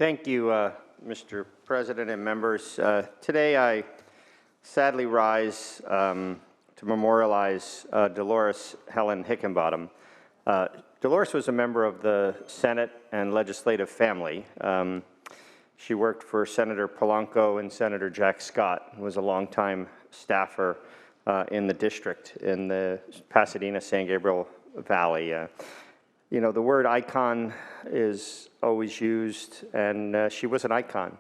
Thank you, Mr. President and members. Today I sadly rise to memorialize Dolores Helen Hickenbottom. Dolores was a member of the Senate and legislative family. She worked for Senator Polanco and Senator Jack Scott, who was a longtime staffer in the district in the Pasadena-San Gabriel Valley. You know, the word icon is always used, and she was an icon.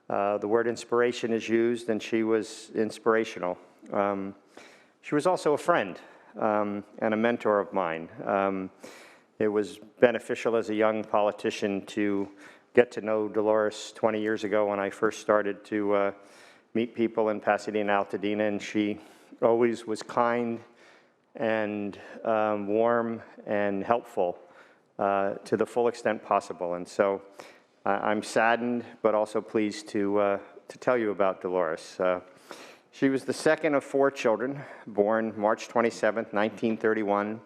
The word inspiration is used, and she was inspirational. She was also a friend and a mentor of mine. It was beneficial as a young politician to get to know Dolores 20 years ago when I first started to meet people in Pasadena, Altadena, and she always was kind and warm and helpful to the full extent possible. And so I'm saddened, but also pleased to tell you about Dolores. She was the second of 4 children, born March 27, 1931,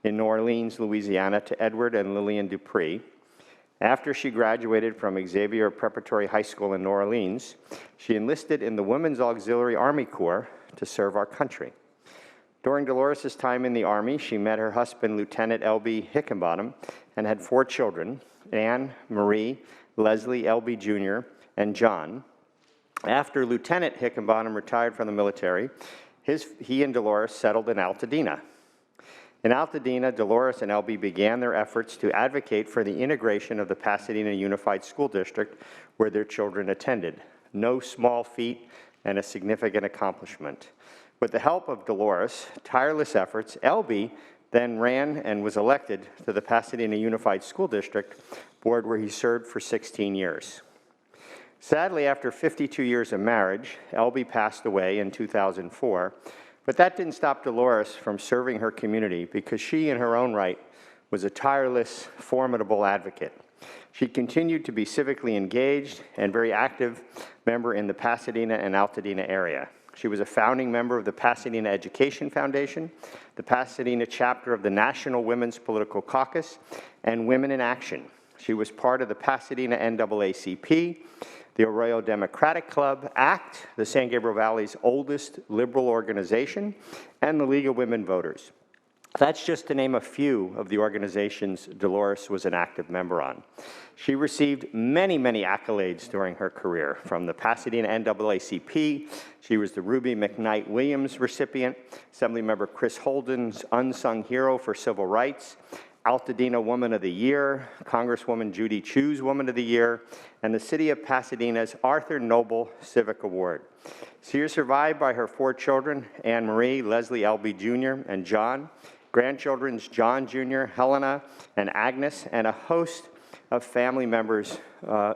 in New Orleans, Louisiana, to Edward and Lillian Dupree. After she graduated from Xavier Preparatory High School in New Orleans, she enlisted in the Women's Auxiliary Army Corps to serve our country. During Dolores' time in the Army, she met her husband, Lieutenant L.B. Hickenbottom, and had 4 children, Anne, Marie, Leslie, L.B. Jr., and John. After Lieutenant Hickenbottom retired from the military, he and Dolores settled in Altadena. In Altadena, Dolores and L.B. began their efforts to advocate for the integration of the Pasadena Unified School District where their children attended. No small feat and a significant accomplishment. With the help of Dolores' tireless efforts, L.B. then ran and was elected to the Pasadena Unified School District board where he served for 16 years. Sadly, after 52 years of marriage, L.B. passed away in 2004, but that didn't stop Dolores from serving her community because she, in her own right, was a tireless, formidable advocate. She continued to be civically engaged and very active member in the Pasadena and Altadena area. She was a founding member of the Pasadena Education Foundation, the Pasadena chapter of the National Women's Political Caucus, and Women in Action. She was part of the Pasadena NAACP, the Arroyo Democratic Club, ACT, the San Gabriel Valley's oldest liberal organization, and the League of Women Voters. That's just to name a few of the organizations Dolores was an active member on. She received many, many accolades during her career. From the Pasadena NAACP, she was the Ruby McKnight Williams recipient, Assemblymember Chris Holden's Unsung Hero for Civil Rights, Altadena Woman of the Year, Congresswoman Judy Chu's Woman of the Year, and the City of Pasadena's Arthur Noble Civic Award. She is survived by her 4 children, Anne Marie, Leslie L.B. Jr., and John, grandchildren's John Jr., Helena, and Agnes, and a host of family members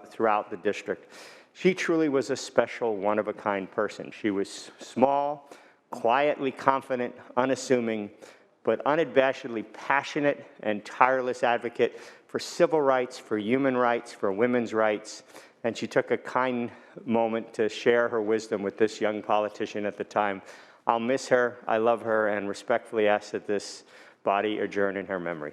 throughout the district. She truly was a special, one-of-a-kind person. She was small, quietly confident, unassuming, but unabashedly passionate and tireless advocate for civil rights, for human rights, for women's rights, and she took a kind moment to share her wisdom with this young politician at the time. I'll miss her, I love her, and respectfully ask that this body adjourn in her memory.